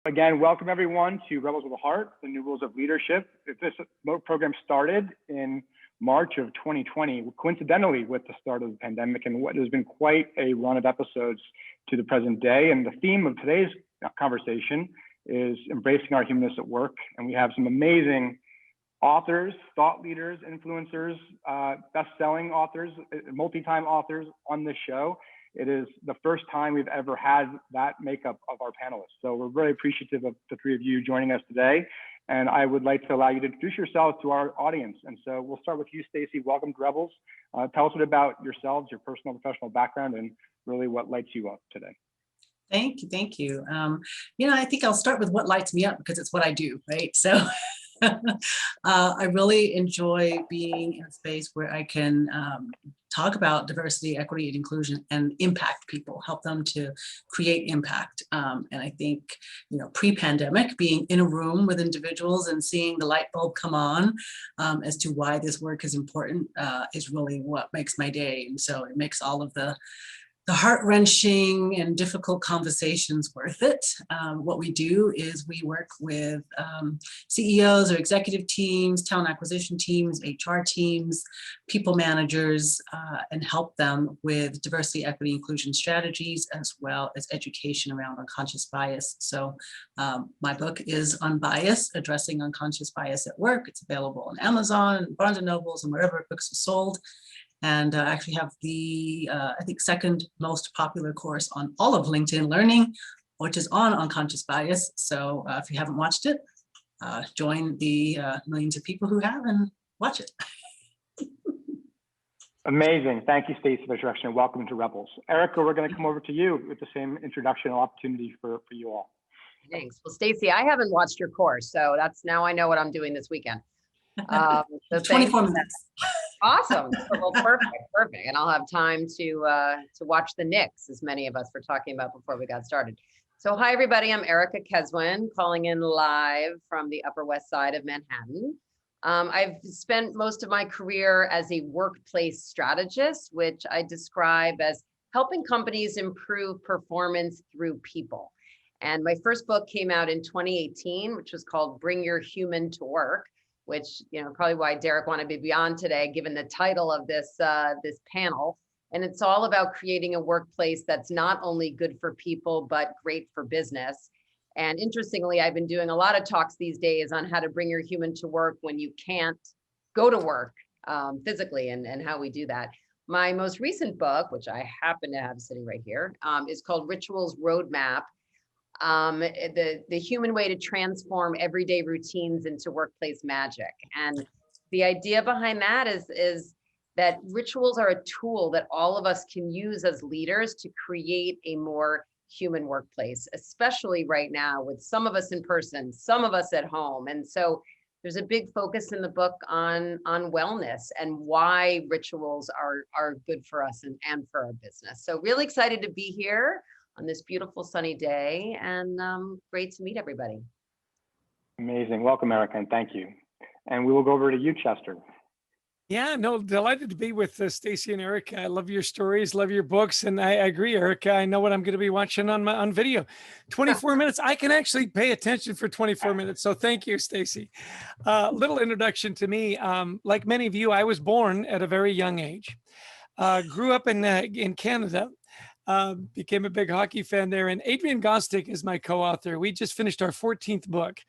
Again, welcome everyone to Rebels with a Heart, the New Rules of Leadership. This program started in March of 2020, coincidentally with the start of the pandemic, and what has been quite a run of episodes to the present day. And the theme of today's conversation is embracing our humanness at work. And we have some amazing authors, thought leaders, influencers, best-selling authors, multi-time authors on this show. It is the first time we've ever had that makeup of our panelists. So we're very appreciative of the three of you joining us today. And I would like to allow you to introduce yourselves to our audience. And so we'll start with you, Stacey. Welcome to Rebels. Tell us a bit about yourselves, your personal and professional background, and really what lights you up today. Thank you, thank you. I think I'll start with what lights me up because it's what I do, right? So I really enjoy being in a space where I can talk about diversity, equity, and inclusion and impact people, help them to create impact. And I think, pre-pandemic, being in a room with individuals and seeing the light bulb come on as to why this work is important is really what makes my day. And so it makes all of the heart-wrenching and difficult conversations worth it. What we do is we work with CEOs or executive teams, talent acquisition teams, HR teams, people managers, and help them with diversity, equity, inclusion strategies, as well as education around unconscious bias. So my book is Unbiased, Addressing Unconscious Bias at Work. It's available on Amazon, Barnes & Nobles, and wherever books are sold. And I actually have the, I think, second most popular course on all of LinkedIn Learning, which is on unconscious bias. So if you haven't watched it, join the millions of people who have and watch it. Amazing. Thank you, Stacey, for the introduction. Welcome to Rebels. Erica, we're going to come over to you with the same introductional opportunity for you all. Thanks. Well, Stacey, I haven't watched your course, so now I know what I'm doing this weekend. So 24 minutes. Awesome. Well, perfect. And I'll have time to watch the Knicks, as many of us were talking about before we got started. So hi, everybody. I'm Erica Keswin, calling in live from the Upper West Side of Manhattan. I've spent most of my career as a workplace strategist, which I describe as helping companies improve performance through people. And my first book came out in 2018, which was called Bring Your Human to Work, which, probably why Derek wanted to be on today, given the title of this panel. And it's all about creating a workplace that's not only good for people, but great for business. And interestingly, I've been doing a lot of talks these days on how to bring your human to work when you can't go to work physically and how we do that. My most recent book, which I happen to have sitting right here, is called Rituals Roadmap. The human way to transform everyday routines into workplace magic. And the idea behind that is that rituals are a tool that all of us can use as leaders to create a more human workplace, especially right now with some of us in person, some of us at home. And so there's a big focus in the book on wellness and why rituals are good for us and for our business. So really excited to be here on this beautiful sunny day, and great to meet everybody. Amazing. Welcome, Erica, and thank you. And we will go over to you, Chester. Yeah, no, delighted to be with Stacey and Erica. I love your stories, love your books, and I agree, Erica. I know what I'm going to be watching on video. 24 minutes. I can actually pay attention for 24 minutes. So thank you, Stacey. Little introduction to me. Like many of you, I was born at a very young age. Grew up in Canada. Became a big hockey fan there. And Adrian Gostick is my co-author. We just finished our 14th book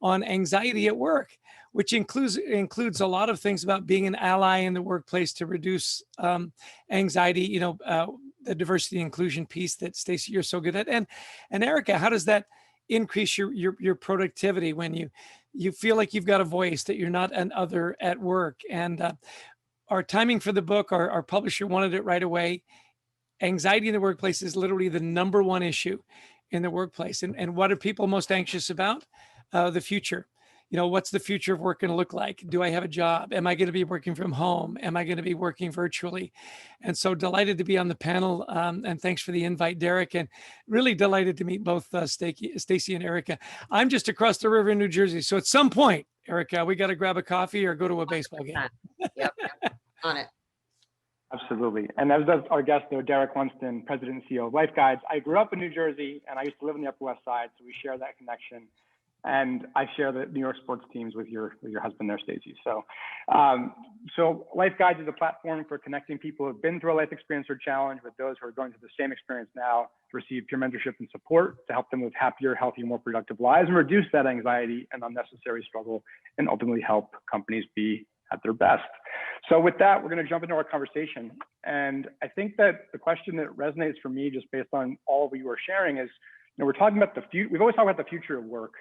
on anxiety at work, which includes a lot of things about being an ally in the workplace to reduce anxiety, the diversity and inclusion piece that Stacey, you're so good at. And Erica, how does that increase your productivity when you feel like you've got a voice, that you're not an other at work? And our timing for the book, our publisher wanted it right away. Anxiety in the workplace is literally the #1 issue in the workplace. And what are people most anxious about? The future. What's the future of work going to look like? Do I have a job? Am I going to be working from home? Am I going to be working virtually? And so delighted to be on the panel. And thanks for the invite, Derek. And really delighted to meet both Stacey and Erica. I'm just across the river in New Jersey. So at some point, Erica, we got to grab a coffee or go to a baseball game. Yep. On it. Absolutely. And as does our guest, though, Derek Lundsten, President and CEO of LifeGuides. I grew up in New Jersey, and I used to live in the Upper West Side, so we share that connection. And I share the New York sports teams with your husband there, Stacey. So LifeGuides is a platform for connecting people who have been through a life experience or challenge with those who are going through the same experience now to receive peer mentorship and support to help them live happier, healthier, more productive lives and reduce that anxiety and unnecessary struggle and ultimately help companies be at their best. So with that, we're going to jump into our conversation. And I think that the question that resonates for me, just based on all we were sharing, is, we're talking about the future. We've always talked about the future of work.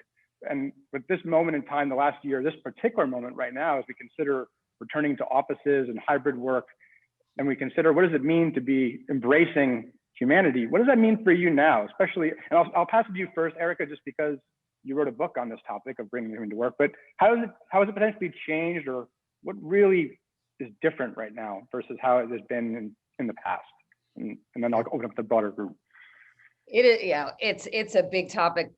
And with this moment in time, the last year, this particular moment right now, as we consider returning to offices and hybrid work, and we consider what does it mean to be embracing humanity? What does that mean for you now, especially? And I'll pass it to you first, Erica, just because you wrote a book on this topic of bringing human to work. But how has it potentially changed, or what really is different right now versus how it has been in the past? And then I'll open up the broader group. It is, yeah, it's a big topic.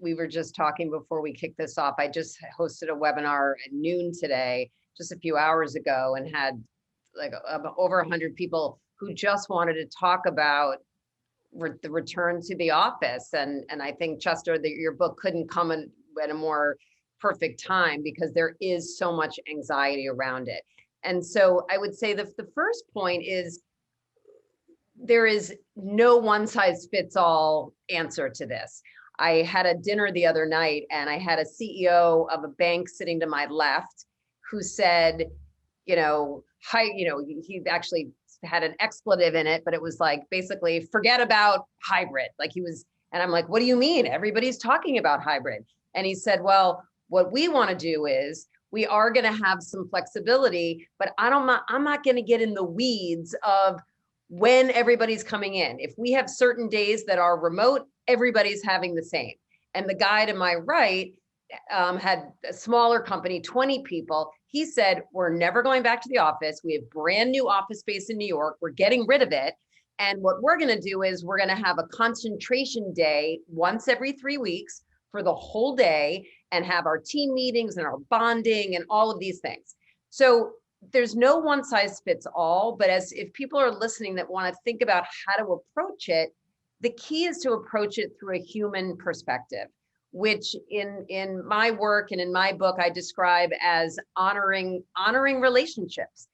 We were just talking before we kicked this off. I just hosted a webinar at noon today, just a few hours ago, and had like over 100 people who just wanted to talk about the return to the office. And I think, Chester, that your book couldn't come at a more perfect time, because there is so much anxiety around it. And so I would say the first point is, there is no one size fits all answer to this. I had a dinner the other night, and I had a CEO of a bank sitting to my left who said, he actually had an expletive in it, but it was like, basically, forget about hybrid. And I'm like, what do you mean? Everybody's talking about hybrid. And he said, well, what we want to do is, we are going to have some flexibility, but I'm not going to get in the weeds of when everybody's coming in. If we have certain days that are remote, everybody's having the same. And the guy to my right had a smaller company, 20 people. He said, we're never going back to the office. We have brand new office space in New York. We're getting rid of it. And what we're going to do is, we're going to have a concentration day once every 3 weeks for the whole day, and have our team meetings and our bonding and all of these things. So there's no one size fits all, but if people are listening that want to think about how to approach it, the key is to approach it through a human perspective, which in my work and in my book, I describe as honoring relationships,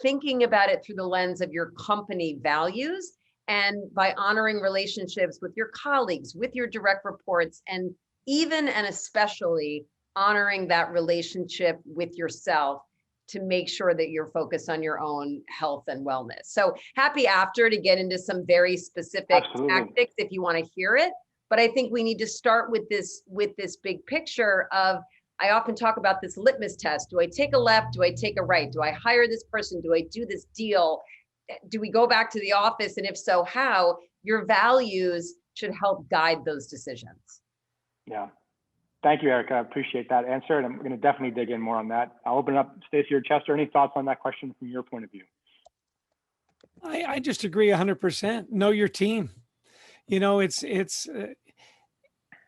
thinking about it through the lens of your company values, and by honoring relationships with your colleagues, with your direct reports, and even and especially honoring that relationship with yourself, to make sure that you're focused on your own health and wellness. So happy after to get into some very specific tactics if you want to hear it. But I think we need to start with this big picture of, I often talk about this litmus test. Do I take a left? Do I take a right? Do I hire this person? Do I do this deal? Do we go back to the office? And if so, how? Your values should help guide those decisions. Yeah. Thank you, Erica. I appreciate that answer. And I'm going to definitely dig in more on that. I'll open it up, Stacey or Chester. Any thoughts on that question from your point of view? I just agree 100%. Know your team. It's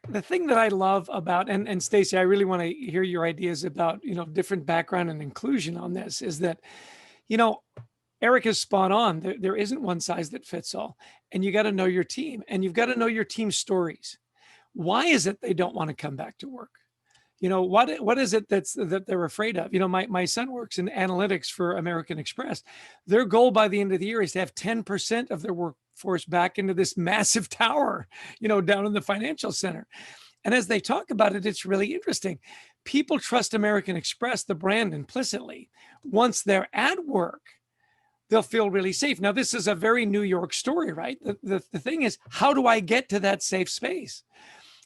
the thing that I love about, and Stacey, I really want to hear your ideas about, different background and inclusion on this, is that, Erica's spot on. There isn't one size that fits all. And you got to know your team, and you've got to know your team's stories. Why is it they don't want to come back to work? What is it that they're afraid of? My son works in analytics for American Express. Their goal by the end of the year is to have 10% of their workforce back into this massive tower, down in the financial center. And as they talk about it, it's really interesting. People trust American Express, the brand, implicitly. Once they're at work, they'll feel really safe. Now, this is a very New York story, right? The thing is, how do I get to that safe space?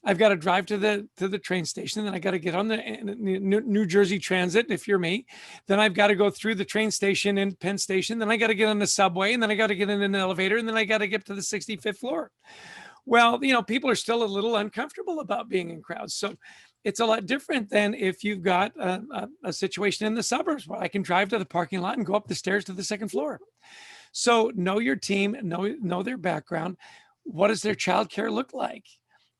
I've got to drive to the train station, then I got to get on the New Jersey Transit, if you're me. Then I've got to go through the train station in Penn Station. Then I got to get on the subway, and then I got to get in an elevator, and then I got to get to the 65th floor. Well, people are still a little uncomfortable about being in crowds. So it's a lot different than if you've got a situation in the suburbs where I can drive to the parking lot and go up the stairs to the second floor. So know your team, know their background. What does their childcare look like?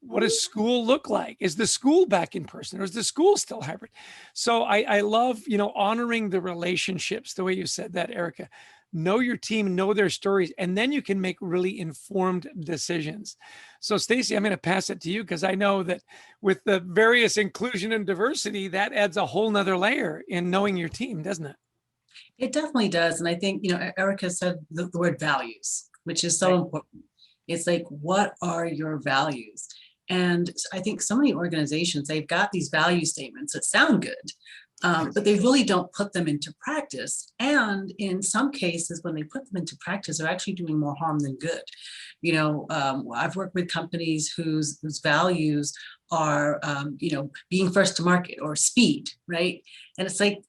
What does school look like? Is the school back in person, or is the school still hybrid? So I love, honoring the relationships, the way you said that, Erica. Know your team, know their stories, and then you can make really informed decisions. So Stacey, I'm going to pass it to you, because I know that with the various inclusion and diversity, that adds a whole nother layer in knowing your team, doesn't it? It definitely does. And I think, Erica said the word values, which is so important. It's like, what are your values? And I think so many organizations, they've got these value statements that sound good, but they really don't put them into practice. And in some cases, when they put them into practice, they're actually doing more harm than good. I've worked with companies whose values are, being first to market or speed, right? And it's like,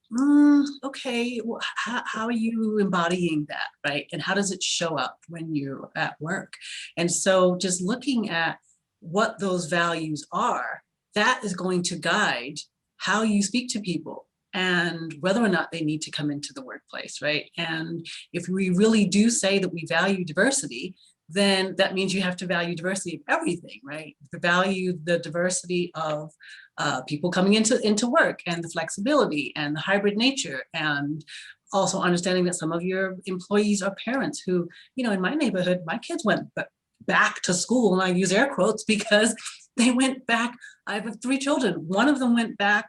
okay, well, how are you embodying that, right? And how does it show up when you're at work? And so just looking at what those values are, that is going to guide how you speak to people and whether or not they need to come into the workplace, right? And if we really do say that we value diversity, then that means you have to value diversity of everything, right? To value the diversity of people coming into work, and the flexibility and the hybrid nature, and also understanding that some of your employees are parents who, in my neighborhood, my kids went back to school, and I use air quotes because they went back. I have 3 children. One of them went back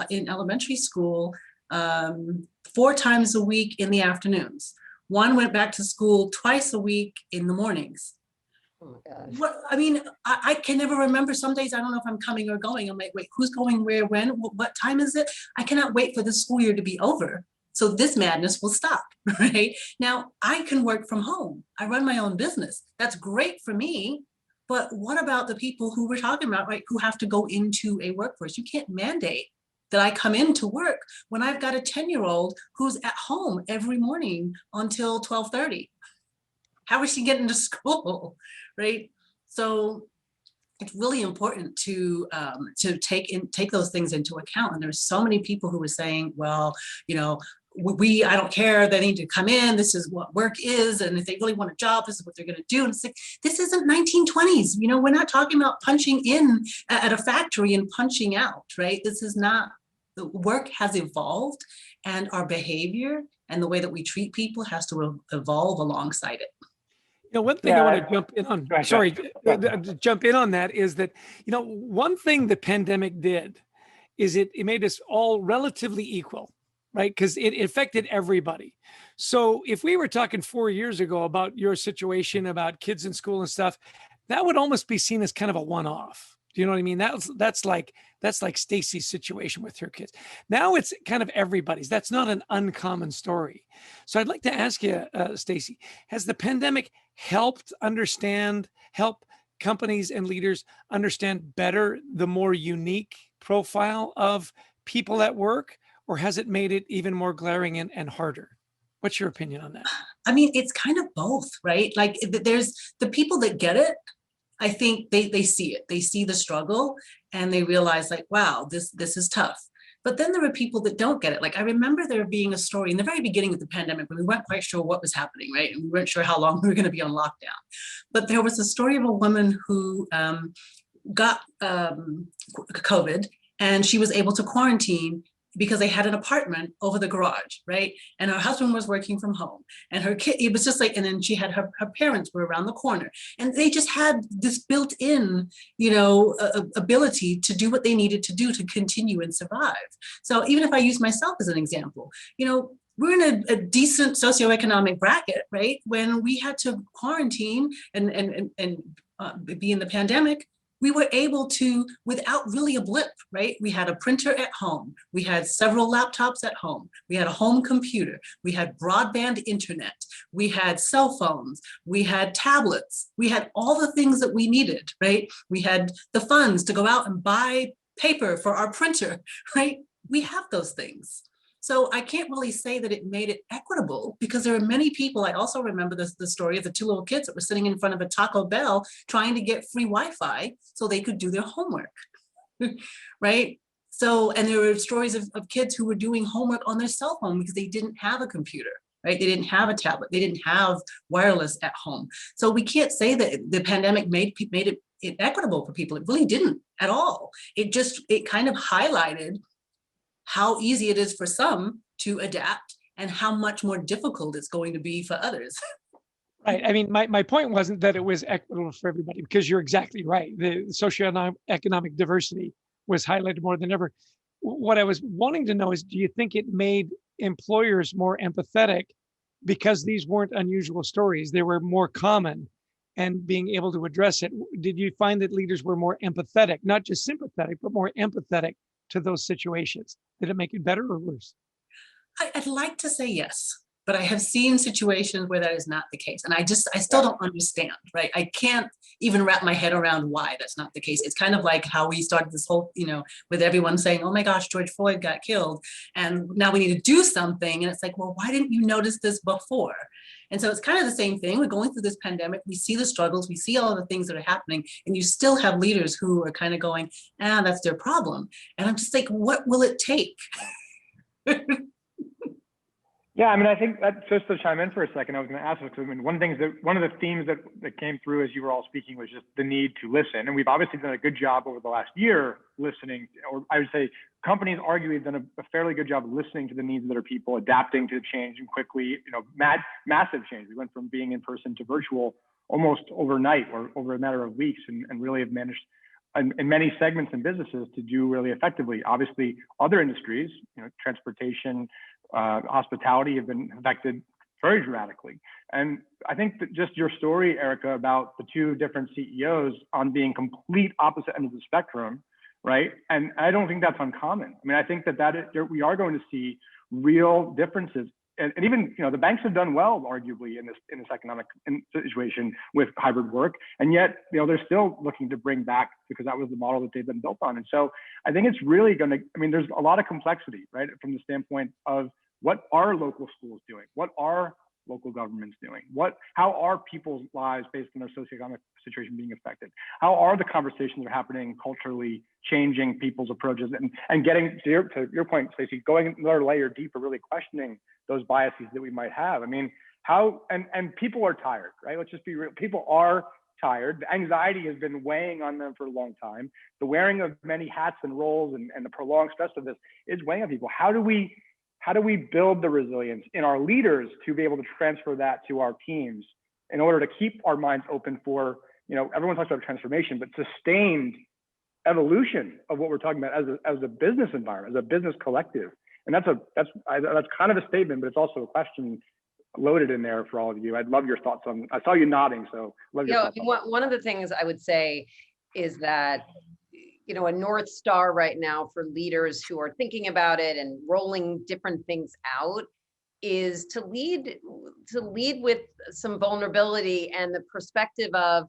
in elementary school 4 times a week in the afternoons. One went back to school twice a week in the mornings. Oh my gosh. I can never remember. Some days I don't know if I'm coming or going. I'm like, wait, who's going where, when, what time is it? I cannot wait for the school year to be over, so this madness will stop, right? Now, I can work from home. I run my own business. That's great for me. But what about the people who we're talking about, right, who have to go into a workforce? You can't mandate that I come into work when I've got a 10-year-old who's at home every morning until 12:30. How is she getting to school, right? So it's really important to take those things into account. And there's so many people who are saying, well, I don't care, they need to come in, this is what work is, and if they really want a job, this is what they're going to do. And it's like, this isn't 1920s. We're not talking about punching in at a factory and punching out, right? This is not, the work has evolved, and our behavior and the way that we treat people has to evolve alongside it. One thing I want to jump in on, jump in on that is that, one thing the pandemic did is it made us all relatively equal, right? Because it affected everybody. So if we were talking 4 years ago about your situation, about kids in school and stuff, that would almost be seen as kind of a one-off. Do you know what I mean? That's like Stacey's situation with her kids. Now it's kind of everybody's. That's not an uncommon story. So I'd like to ask you, Stacey, has the pandemic help companies and leaders understand better the more unique profile of people at work, or has it made it even more glaring and harder? What's your opinion on that? It's kind of both, right? Like, there's the people that get it. I think they see it. They see the struggle, and they realize, like, wow, this is tough. But then there are people that don't get it. Like, I remember there being a story in the very beginning of the pandemic when we weren't quite sure what was happening, right? And we weren't sure how long we were going to be on lockdown. But there was a story of a woman who got COVID, and she was able to quarantine because they had an apartment over the garage, right? And her husband was working from home, and her kid, it was just like, and then she had her parents were around the corner, and they just had this built-in, ability to do what they needed to do to continue and survive. So even if I use myself as an example, we're in a decent socioeconomic bracket, right? When we had to quarantine and be in the pandemic, we were able to, without really a blip, right? We had a printer at home. We had several laptops at home. We had a home computer. We had broadband internet. We had cell phones. We had tablets. We had all the things that we needed, right? We had the funds to go out and buy paper for our printer, right? We have those things. So I can't really say that it made it equitable, because there are many people. I also remember the story of the 2 little kids that were sitting in front of a Taco Bell trying to get free Wi-Fi so they could do their homework, right? So, and there were stories of kids who were doing homework on their cell phone because they didn't have a computer, right? They didn't have a tablet. They didn't have wireless at home. So we can't say that the pandemic made it equitable for people. It really didn't at all. It kind of highlighted how easy it is for some to adapt and how much more difficult it's going to be for others. Right. I mean, my point wasn't that it was equitable for everybody, because you're exactly right. The socioeconomic diversity was highlighted more than ever. What I was wanting to know is, do you think it made employers more empathetic because these weren't unusual stories? They were more common, and being able to address it. Did you find that leaders were more empathetic, not just sympathetic, but more empathetic to those situations? Did it make it better or worse? I'd like to say yes, but I have seen situations where that is not the case. And I still don't understand, right? I can't even wrap my head around why that's not the case. It's kind of like how we started this whole, with everyone saying, oh my gosh, George Floyd got killed, and now we need to do something. And it's like, well, why didn't you notice this before? And so it's kind of the same thing. We're going through this pandemic. We see the struggles. We see all the things that are happening. And you still have leaders who are kind of going, that's their problem. And I'm just like, what will it take? Yeah, I mean, I think that, just to chime in for a second, I was going to ask this, because I mean, one of the themes that came through as you were all speaking was just the need to listen. And we've obviously done a good job over the last year listening, or I would say companies arguably have done a fairly good job of listening to the needs of their people, adapting to change, and quickly, massive change. We went from being in person to virtual almost overnight, or over a matter of weeks, and really have managed in many segments and businesses to do really effectively. Obviously, other industries, transportation, hospitality, have been affected very dramatically. And I think that just your story, Erica, about the two different CEOs on being complete opposite ends of the spectrum, right? And I don't think that's uncommon. I mean, I think we are going to see real differences. And even, the banks have done well, arguably, in this economic situation with hybrid work, and yet, they're still looking to bring back, because that was the model that they've been built on. And so, I think it's really going to. I mean, there's a lot of complexity, right, from the standpoint of what are local schools doing, what are local governments doing, how are people's lives based on their socioeconomic situation being affected, how are the conversations that are happening culturally changing people's approaches, and getting to your point, Stacey, going another layer deeper, really questioning those biases that we might have. I mean, and people are tired, right? Let's just be real. People are tired. The anxiety has been weighing on them for a long time. The wearing of many hats and roles and the prolonged stress of this is weighing on people. How do we build the resilience in our leaders to be able to transfer that to our teams in order to keep our minds open for, everyone talks about transformation, but sustained evolution of what we're talking about as a business environment, as a business collective. And that's kind of a statement, but it's also a question loaded in there for all of you. I'd love your thoughts on. I saw you nodding, so love your thoughts. One of the things I would say is that a North Star right now for leaders who are thinking about it and rolling different things out is to lead with some vulnerability and the perspective of,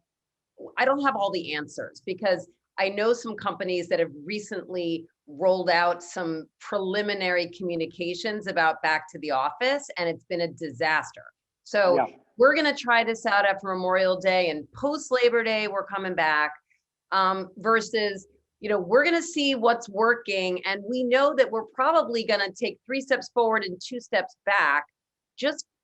I don't have all the answers, because I know some companies that have recently rolled out some preliminary communications about back to the office, and it's been a disaster. So we're going to try this out after Memorial Day, and post Labor Day, we're coming back, versus, we're going to see what's working. And we know that we're probably going to take 3 steps forward and 2 steps back.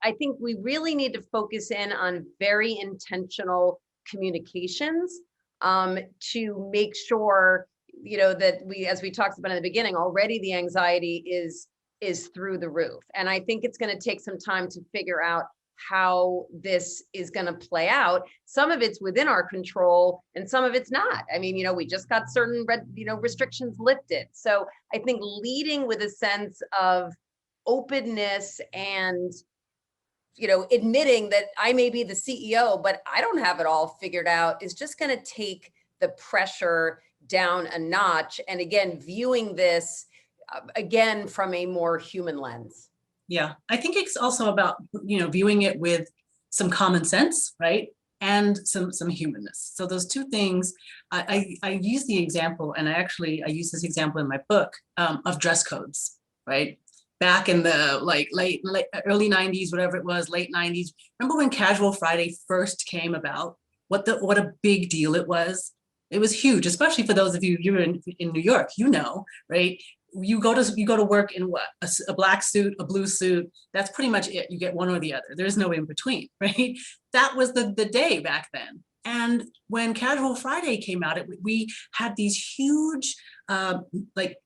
I think we really need to focus in on very intentional communications to make sure, that as we talked about in the beginning, already the anxiety is through the roof. And I think it's going to take some time to figure out how this is going to play out. Some of it's within our control and some of it's not. I mean, we just got certain restrictions lifted. So I think leading with a sense of openness and, admitting that I may be the CEO, but I don't have it all figured out, is just going to take the pressure down a notch. And again, viewing this again from a more human lens. Yeah, I think it's also about, viewing it with some common sense, right? And some humanness. So those two things, I use the example, and I use this example in my book of dress codes, right? Back in the late early 90s, whatever it was, late 90s. Remember when Casual Friday first came about? What a big deal it was. It was huge, especially for those of you're in New York, right? You go to work in what? A black suit, a blue suit. That's pretty much it. You get one or the other. There's no in between, right? That was the day back then. And when Casual Friday came out, we had these huge, like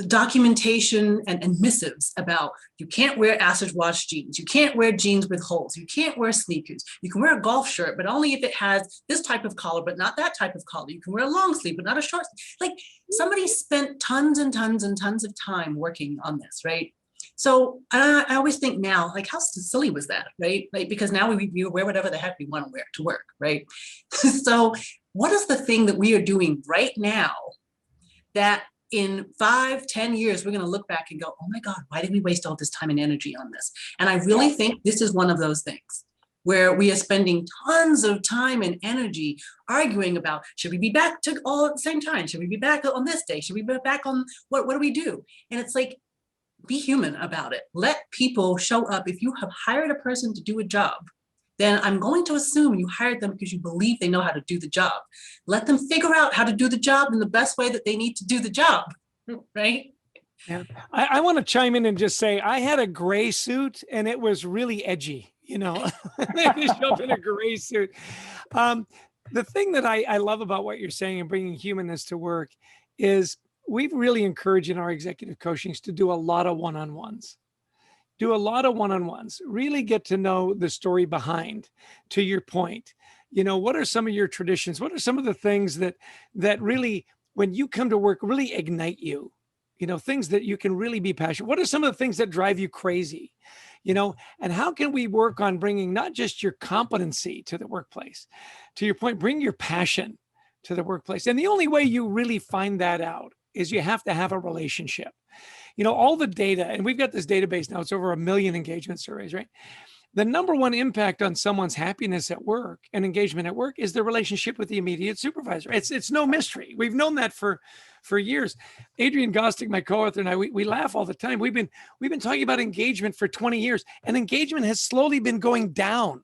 documentation and missives about you can't wear acid wash jeans, you can't wear jeans with holes, you can't wear sneakers, you can wear a golf shirt, but only if it has this type of collar, but not that type of collar. You can wear a long sleeve, but not a short sleeve. Like somebody spent tons and tons and tons of time working on this, right? So I always think now, like, how silly was that, right? Like, because now we wear whatever the heck we want to wear to work, right? So what is the thing that we are doing right now that in 5-10 years, we're going to look back and go, oh my God, why did we waste all this time and energy on this? And I really think this is one of those things where we are spending tons of time and energy arguing about, should we be back to all at the same time? Should we be back on this day? Should we be back on what do we do? And it's like, be human about it. Let people show up. If you have hired a person to do a job, then I'm going to assume you hired them because you believe they know how to do the job. Let them figure out how to do the job in the best way that they need to do the job, right? Yeah, I want to chime in and just say, I had a gray suit and it was really edgy, you know, they show up in a gray suit. The thing that I love about what you're saying and bringing humanness to work is we've really encouraged in our executive coachings to do a lot of one-on-ones. Do a lot of one-on-ones, really get to know the story behind, to your point. You know, what are some of your traditions? What are some of the things that really, when you come to work, really ignite you? You know, things that you can really be passionate. What are some of the things that drive you crazy? You know, and how can we work on bringing not just your competency to the workplace, to your point, bring your passion to the workplace. And the only way you really find that out is you have to have a relationship. You know, all the data, and we've got this database now, it's over 1 million engagement surveys, right? The number one impact on someone's happiness at work and engagement at work is the relationship with the immediate supervisor. It's no mystery. We've known that for years. Adrian Gostick, my co-author, and I, we laugh all the time. We've been talking about engagement for 20 years, and engagement has slowly been going down.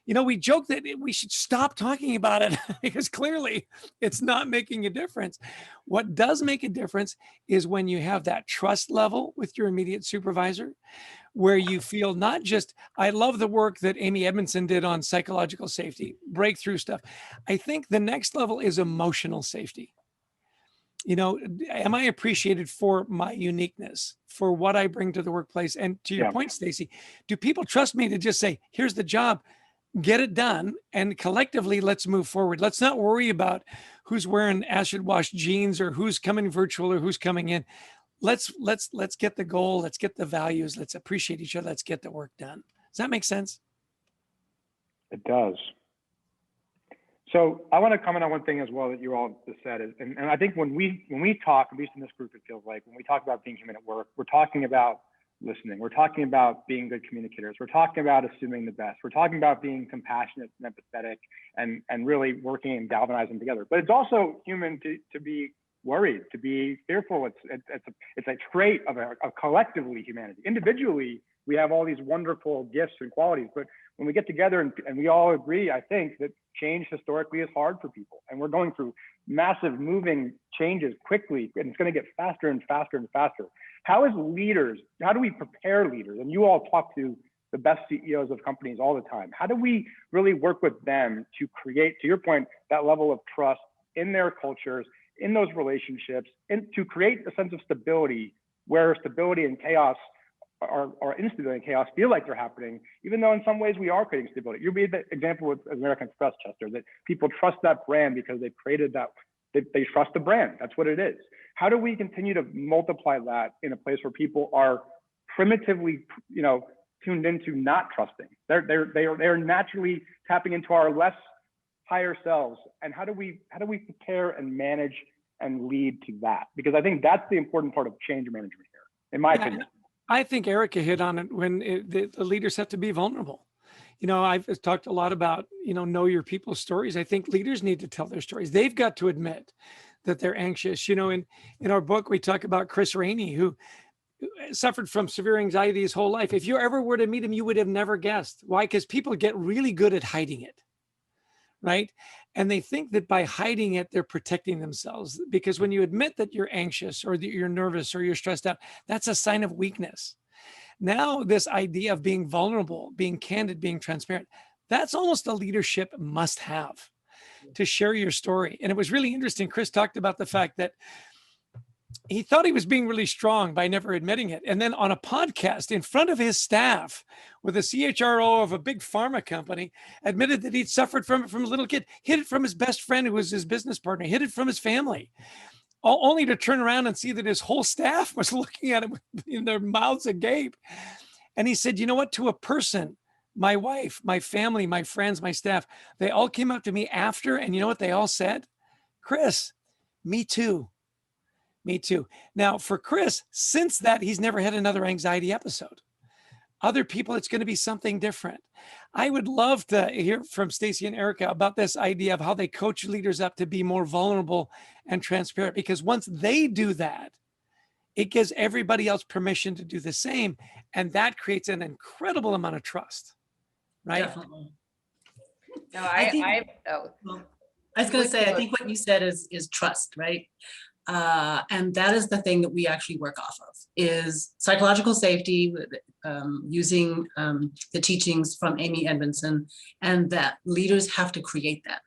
You know, we joke that we should stop talking about it because clearly it's not making a difference. What does make a difference is when you have that trust level with your immediate supervisor, where you feel not just, I love the work that Amy Edmondson did on psychological safety, breakthrough stuff. I think the next level is emotional safety. You know, am I appreciated for my uniqueness, for what I bring to the workplace? And to your point, Stacey, do people trust me to just say, here's the job, get it done, and collectively let's move forward. Let's not worry about who's wearing acid wash jeans or who's coming virtual or who's coming in. Let's get the goal, let's get the values, let's appreciate each other, let's get the work done. Does that make sense? It does. So I want to comment on one thing as well that you all just said, and I think when we talk, at least in this group, it feels like when we talk about being human at work, we're talking about listening. We're talking about being good communicators. We're talking about assuming the best. We're talking about being compassionate and empathetic and really working and galvanizing together. But it's also human to be worried, to be fearful. It's a trait of collectively humanity. Individually, we have all these wonderful gifts and qualities, but when we get together and we all agree, I think, that change historically is hard for people. And we're going through massive moving changes quickly, and it's going to get faster and faster and faster. How as leaders, how do we prepare leaders? And you all talk to the best CEOs of companies all the time. How do we really work with them to create, to your point, that level of trust in their cultures, in those relationships, and to create a sense of stability where stability and chaos or instability and chaos feel like they're happening, even though in some ways we are creating stability. You made the example with American Express, Chester, that people trust that brand because they've created that, they trust the brand. That's what it is. How do we continue to multiply that in a place where people are primitively, you know, tuned into not trusting? They're naturally tapping into our less higher selves. And how do we prepare and manage and lead to that? Because I think that's the important part of change management here, in my opinion. I think Erica hit on it when the leaders have to be vulnerable. You know, I've talked a lot about, you know your people's stories. I think leaders need to tell their stories. They've got to admit that they're anxious. You know, in our book, we talk about Chris Rainey, who suffered from severe anxiety his whole life. If you ever were to meet him, you would have never guessed. Why? Because people get really good at hiding it, right? And they think that by hiding it, they're protecting themselves. Because when you admit that you're anxious or that you're nervous or you're stressed out, that's a sign of weakness. Now, this idea of being vulnerable, being candid, being transparent, that's almost a leadership must have. to share your story. And it was really interesting. Chris talked about the fact that he thought he was being really strong by never admitting it. And then on a podcast in front of his staff with a CHRO of a big pharma company, admitted that he'd suffered from it from a little kid, hid it from his best friend who was his business partner, hid it from his family, only to turn around and see that his whole staff was looking at him in their mouths agape. And he said, you know what, to a person, my wife, my family, my friends, my staff, they all came up to me after, and you know what they all said? Chris, me too. Me too. Now, for Chris, since that, he's never had another anxiety episode. Other people, it's going to be something different. I would love to hear from Stacey and Erica about this idea of how they coach leaders up to be more vulnerable and transparent, because once they do that, it gives everybody else permission to do the same. And that creates an incredible amount of trust, right? Definitely. No, I was going to say, I think what you said is trust, right? And that is the thing that we actually work off of, is psychological safety, using the teachings from Amy Edmondson, and that leaders have to create that.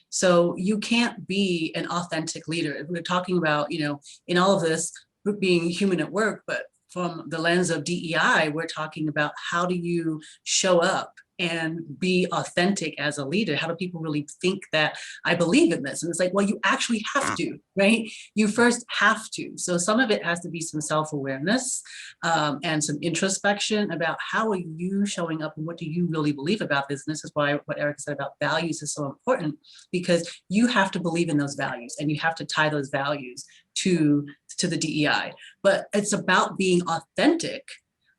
So you can't be an authentic leader. We're talking about, in all of this, being human at work, but from the lens of DEI, we're talking about how do you show up and be authentic as a leader? How do people really think that I believe in this? And it's like, well, you actually have to, right? You first have to. So some of it has to be some self-awareness and some introspection about how are you showing up and what do you really believe about this? And this is why what Eric said about values is so important, because you have to believe in those values and you have to tie those values to the DEI. But it's about being authentic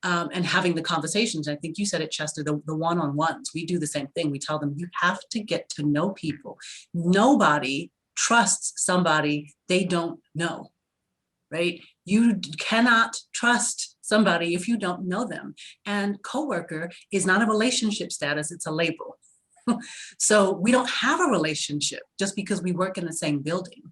and having the conversations. I think you said it, Chester, the one-on-ones. We do the same thing. We tell them, you have to get to know people. Nobody trusts somebody they don't know, right? You cannot trust somebody if you don't know them. And coworker is not a relationship status, it's a label. So we don't have a relationship just because we work in the same building,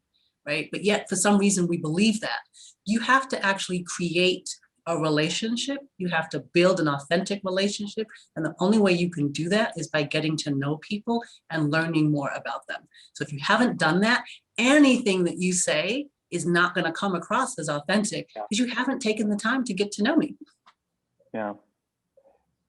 right? But yet for some reason we believe that. You have to actually create a relationship. You have to build an authentic relationship. And the only way you can do that is by getting to know people and learning more about them. So if you haven't done that, anything that you say is not going to come across as authentic because you haven't taken the time to get to know me. Yeah.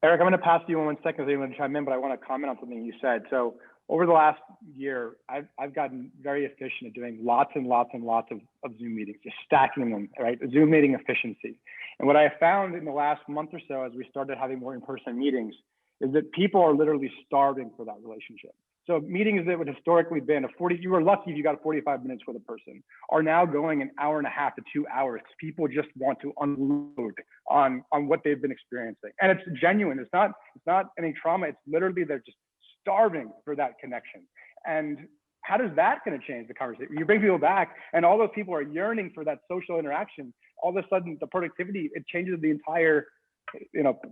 Eric, I'm going to pass to you in 1 second so you want to chime in, but I want to comment on something you said. So over the last year, I've gotten very efficient at doing lots and lots and lots of Zoom meetings, just stacking them, right? Zoom meeting efficiency. And what I found in the last month or so, as we started having more in-person meetings, is that people are literally starving for that relationship. So meetings that would historically been you were lucky if you got 45 minutes with a person, are now going an hour and a half to 2 hours. People just want to unload on what they've been experiencing. And it's genuine. It's not any trauma. It's literally, they're just starving for that connection. And how does that going to change the conversation? You bring people back and all those people are yearning for that social interaction. All of a sudden the productivity, it changes the entire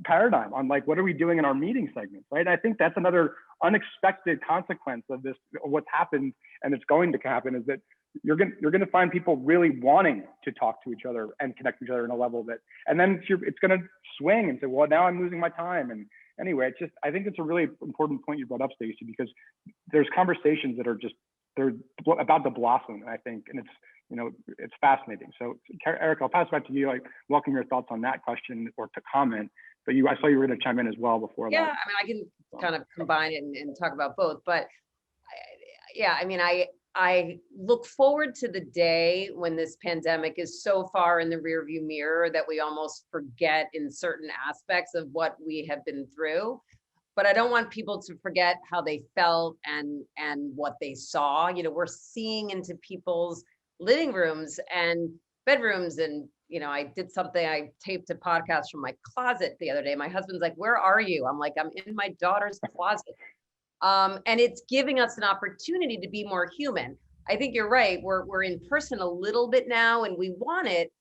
paradigm on like, what are we doing in our meeting segments, right? I think that's another unexpected consequence of this, of what's happened and it's going to happen, is that you're going to find people really wanting to talk to each other and connect with each other in a level that, and then it's going to swing and say, well, now I'm losing my time. And anyway, I think it's a really important point you brought up, Stacey, because there's conversations that are they're about to blossom, I think, and it's fascinating. So Eric, I'll pass it back to you. I welcome your thoughts on that question or to comment, but I saw you were going to chime in as well before that. Yeah, I mean, I can kind of combine it and talk about both, but I look forward to the day when this pandemic is so far in the rearview mirror that we almost forget in certain aspects of what we have been through. But I don't want people to forget how they felt and what they saw. We're seeing into people's living rooms and bedrooms. And, I did something, I taped a podcast from my closet the other day. My husband's like, where are you? I'm like, I'm in my daughter's closet. And it's giving us an opportunity to be more human. I think you're right. We're in person a little bit now and we want it.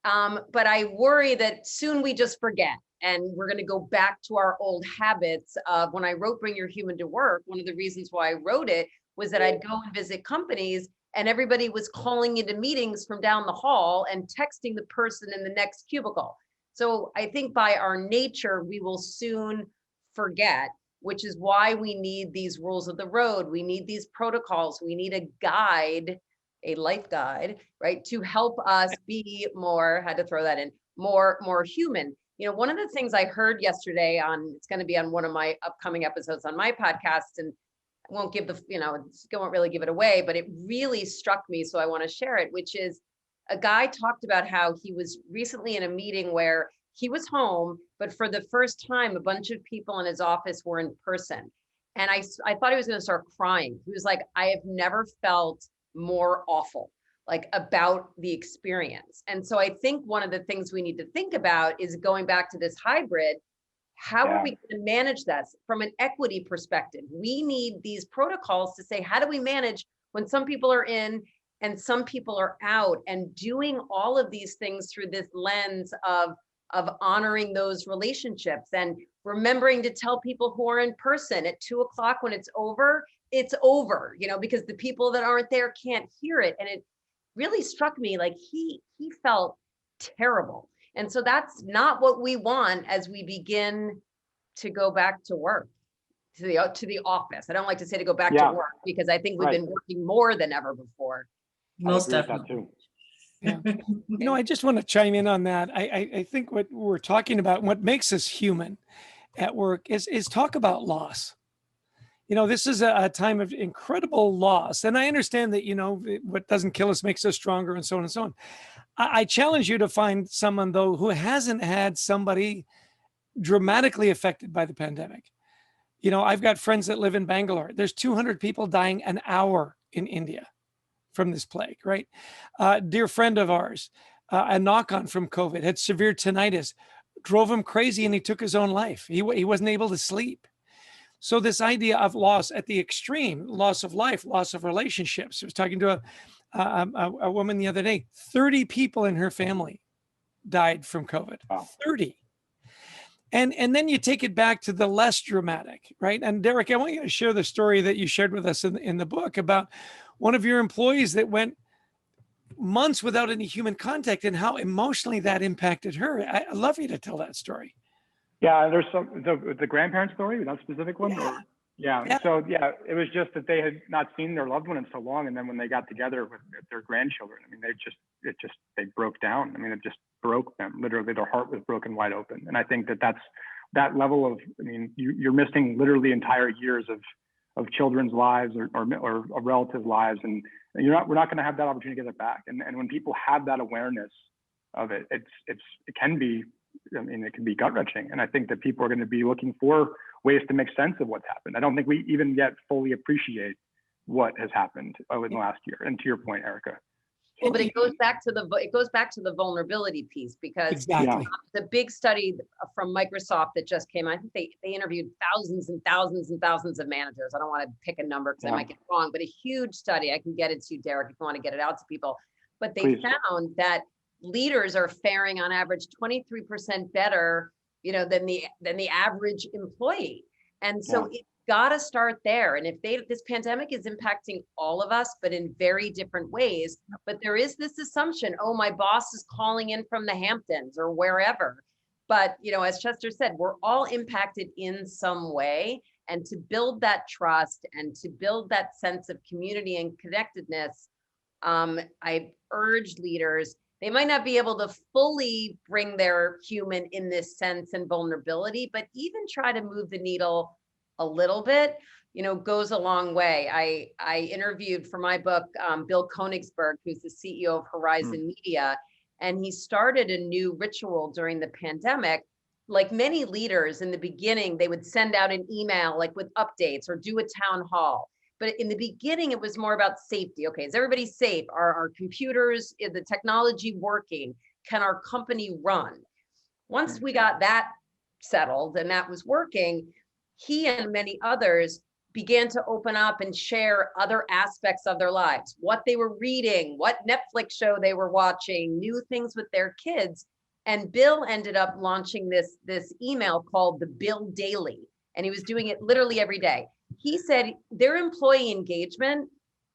But I worry that soon we just forget and we're going to go back to our old habits of when I wrote Bring Your Human to Work. One of the reasons why I wrote it was that I'd go and visit companies and everybody was calling into meetings from down the hall and texting the person in the next cubicle. So I think by our nature, we will soon forget. which is why we need these rules of the road. We need these protocols. We need a guide, a life guide, right? To help us be more, had to throw that in, more human. You know, one of the things I heard yesterday on, it's going to be on one of my upcoming episodes on my podcast, and I won't give the, I won't really give it away, but it really struck me. So I want to share it, which is a guy talked about how he was recently in a meeting where he was home, but for the first time, a bunch of people in his office were in person. And I thought he was going to start crying. He was like, I have never felt more awful, like about the experience. And so I think one of the things we need to think about is going back to this hybrid. How are we going to manage this from an equity perspective? We need these protocols to say, how do we manage when some people are in and some people are out, and doing all of these things through this lens of honoring those relationships and remembering to tell people who are in person at 2 o'clock when it's over, because the people that aren't there can't hear it. And it really struck me like he felt terrible. And so that's not what we want as we begin to go back to work, to the office. I don't like to say to go back to work, because I think we've been working more than ever before. Most definitely. Yeah. I just want to chime in on that. I think what we're talking about, what makes us human at work is talk about loss. This is a time of incredible loss. And I understand that, what doesn't kill us makes us stronger, and so on and so on. I challenge you to find someone, though, who hasn't had somebody dramatically affected by the pandemic. I've got friends that live in Bangalore. There's 200 people dying an hour in India from this plague, right? Dear friend of ours, a knock-on from COVID, had severe tinnitus, drove him crazy, and he took his own life. He wasn't able to sleep. So this idea of loss at the extreme, loss of life, loss of relationships. I was talking to a woman the other day, 30 people in her family died from COVID, wow. 30. And then you take it back to the less dramatic, right? And Derek, I want you to share the story that you shared with us in the book about one of your employees that went months without any human contact and how emotionally that impacted her. I'd love you to tell that story. Yeah, there's the grandparent story, that specific one. Yeah. So it was just that they had not seen their loved one in so long, and then when they got together with their grandchildren, they broke down. It just broke them. Literally, their heart was broken wide open. And I think that's that level of. You're missing literally entire years of children's lives or relative lives, and we're not going to have that opportunity to get it back. And when people have that awareness of it, it can be. It can be gut-wrenching. And I think that people are going to be looking for ways to make sense of what's happened. I don't think we even yet fully appreciate what has happened over the last year. And to your point, Erica. Well, but it goes back to the vulnerability piece, because the big study from Microsoft that just came, I think they interviewed thousands and thousands and thousands of managers. I don't want to pick a number because I might get it wrong, but a huge study. I can get it to you, Derek, if you want to get it out to people. But they found that leaders are faring on average 23% better, than the average employee. And so it's got to start there. And if this pandemic is impacting all of us, but in very different ways, but there is this assumption, oh, my boss is calling in from the Hamptons or wherever. But, as Chester said, we're all impacted in some way. And to build that trust and to build that sense of community and connectedness, I urge leaders, they might not be able to fully bring their human in this sense and vulnerability, but even try to move the needle a little bit, goes a long way. I interviewed for my book, Bill Konigsberg, who's the CEO of Horizon Media, and he started a new ritual during the pandemic. Like many leaders in the beginning, they would send out an email like with updates or do a town hall. But in the beginning, it was more about safety. Okay, is everybody safe? Are our computers, is the technology working? Can our company run? Once we got that settled and that was working, he and many others began to open up and share other aspects of their lives, what they were reading, what Netflix show they were watching, new things with their kids. And Bill ended up launching this email called the Bill Daily, and he was doing it literally every day. He said their employee engagement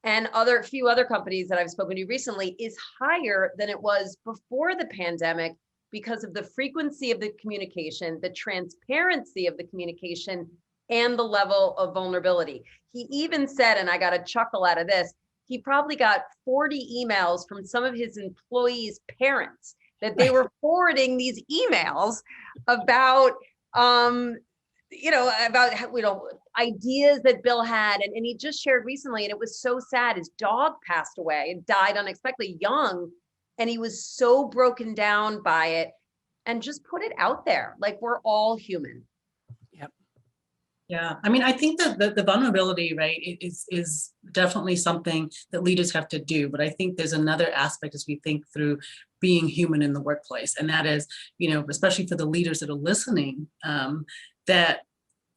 and few other companies that I've spoken to recently is higher than it was before the pandemic because of the frequency of the communication, the transparency of the communication, and the level of vulnerability. He even said, and I got a chuckle out of this, he probably got 40 emails from some of his employees' parents that they were forwarding these emails about, ideas that Bill had. And he just shared recently, and it was so sad, his dog passed away and died unexpectedly young. And he was so broken down by it, and just put it out there. Like, we're all human. Yep. Yeah. I mean, I think that the vulnerability, right, is definitely something that leaders have to do. But I think there's another aspect as we think through being human in the workplace. And that is, especially for the leaders that are listening, that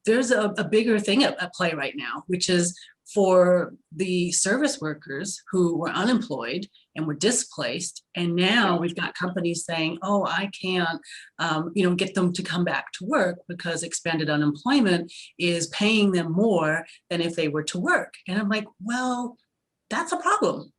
there's a bigger thing at play right now, which is for the service workers who were unemployed and were displaced. And now we've got companies saying, oh, I can't, get them to come back to work because expanded unemployment is paying them more than if they were to work. And I'm like, well, that's a problem,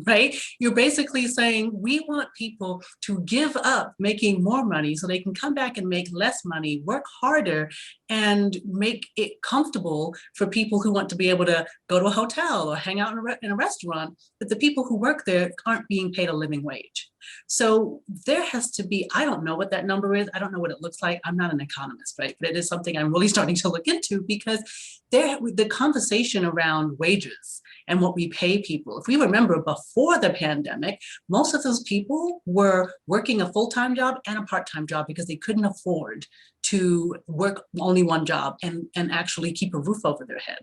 right? You're basically saying we want people to give up making more money so they can come back and make less money, work harder, and make it comfortable for people who want to be able to go to a hotel or hang out in a restaurant, but the people who work there aren't being paid a living wage. So there has to be, I don't know what that number is. I don't know what it looks like. I'm not an economist, right? But it is something I'm really starting to look into, because the conversation around wages and what we pay people. If we remember before the pandemic, most of those people were working a full-time job and a part-time job because they couldn't afford to work only one job and actually keep a roof over their head.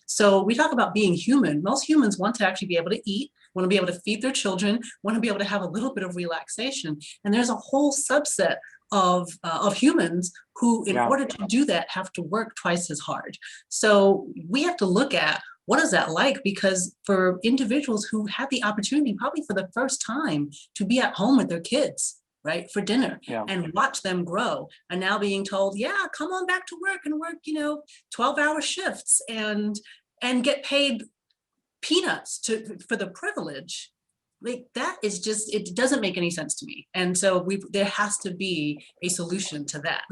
So we talk about being human. Most humans want to actually be able to eat, want to be able to feed their children, want to be able to have a little bit of relaxation. And there's a whole subset of humans who, in order to do that, have to work twice as hard. So we have to look at, what is that like? Because for individuals who had the opportunity, probably for the first time, to be at home with their kids, right, for dinner and watch them grow, and now being told, yeah, come on back to work and work, 12-hour shifts and get paid peanuts for the privilege. Like, that is just, it doesn't make any sense to me. And so there has to be a solution to that.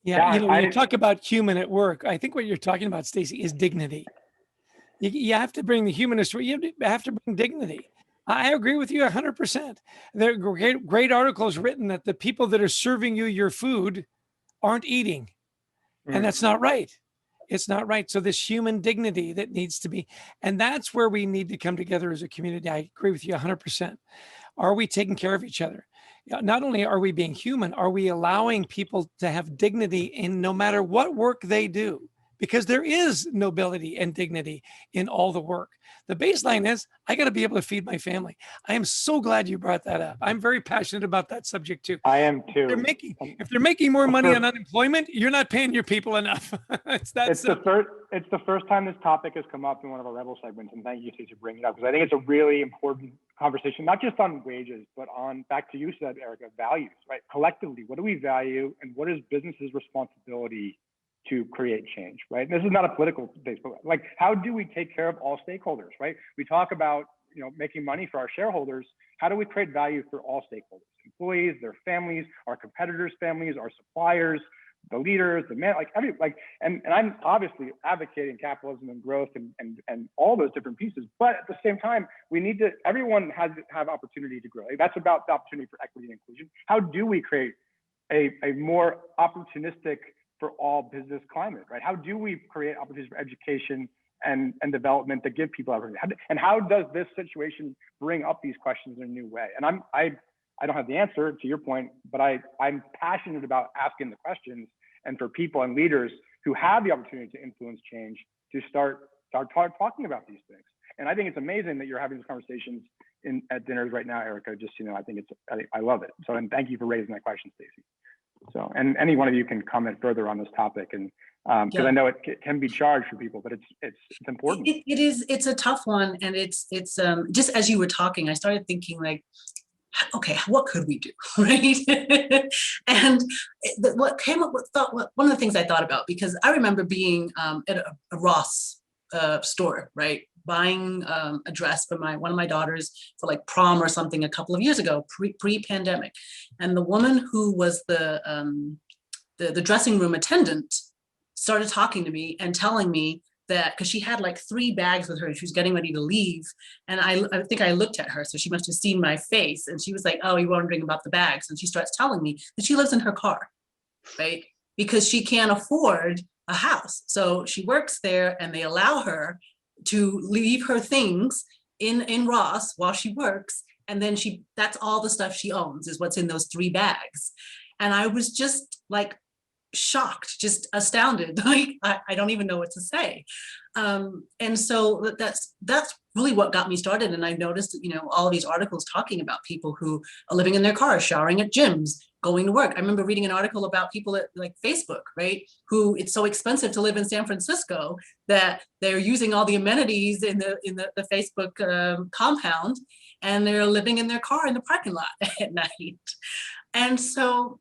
Yeah, when you talk about human at work, I think what you're talking about, Stacey, is dignity. You have to bring the humanist, you have to bring dignity. I agree with you 100%. There are great articles written that the people that are serving you your food aren't eating. And that's not right. It's not right. So this human dignity that needs to be, and that's where we need to come together as a community. I agree with you 100%. Are we taking care of each other? Not only are we being human, are we allowing people to have dignity in no matter what work they do? Because there is nobility and dignity in all the work. The baseline is, I got to be able to feed my family. I am so glad you brought that up. I'm very passionate about that subject too. I am too. If they're making more money on unemployment, you're not paying your people enough. It's the first time this topic has come up in one of our Rebel segments, and thank you, Stacey, for bringing it up, because I think it's a really important conversation, not just on wages, but on, back to you said, Erica, values, right? Collectively, what do we value, and what is business's responsibility to create change, right? This is not a political based, but like, how do we take care of all stakeholders, right? We talk about, making money for our shareholders. How do we create value for all stakeholders, employees, their families, our competitors' families, our suppliers, the leaders, and I'm obviously advocating capitalism and growth and all those different pieces. But at the same time, everyone has to have opportunity to grow. That's about the opportunity for equity and inclusion. How do we create a more opportunistic for all business climate, right? How do we create opportunities for education and development that give people opportunity? And how does this situation bring up these questions in a new way? And I don't have the answer to your point, but I'm passionate about asking the questions, and for people and leaders who have the opportunity to influence change to start talking about these things. And I think it's amazing that you're having these conversations at dinners right now, Erica. Just, I love it. So, and thank you for raising that question, Stacey. So, and any one of you can comment further on this topic, and because I know it can be charged for people, but it's important. It's a tough one, and it's just as you were talking, I started thinking like, okay, what could we do, right? And what came up with one of the things I thought about, because I remember being at a Ross store, right? Buying a dress for one of my daughters for like prom or something a couple of years ago, pre-pandemic. And the woman who was the dressing room attendant started talking to me and telling me that, because she had like 3 bags with her and she was getting ready to leave. And I think I looked at her, so she must have seen my face. And she was like, oh, you're wondering about the bags. And she starts telling me that she lives in her car, right? Because she can't afford a house. So she works there and they allow her to leave her things in Ross while she works. And then that's all the stuff she owns is what's in those 3 bags. And I was just like, shocked, just astounded. Like, I don't even know what to say. And so that's really what got me started. And I noticed, all of these articles talking about people who are living in their cars, showering at gyms, going to work. I remember reading an article about people at like Facebook, right? Who it's so expensive to live in San Francisco that they're using all the amenities in the Facebook compound, and they're living in their car in the parking lot at night. And so,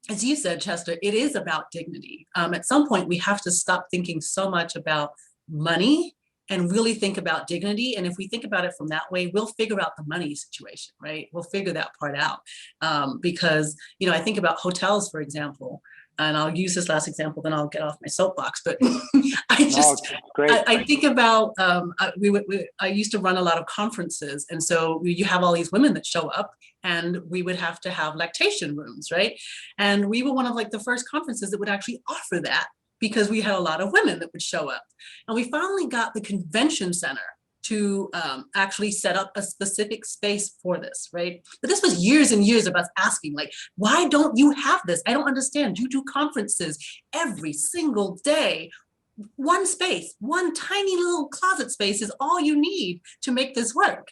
as you said, Chester, it is about dignity. At some point, we have to stop thinking so much about money and really think about dignity. And if we think about it from that way, we'll figure out the money situation, right? We'll figure that part out. Because, I think about hotels, for example, and I'll use this last example, then I'll get off my soapbox. But I think about, I used to run a lot of conferences. And so you have all these women that show up, and we would have to have lactation rooms, right? And we were one of like the first conferences that would actually offer that, because we had a lot of women that would show up. And we finally got the convention center to actually set up a specific space for this, right? But this was years and years of us asking, like, why don't you have this? I don't understand. You do conferences every single day. One space, one tiny little closet space is all you need to make this work.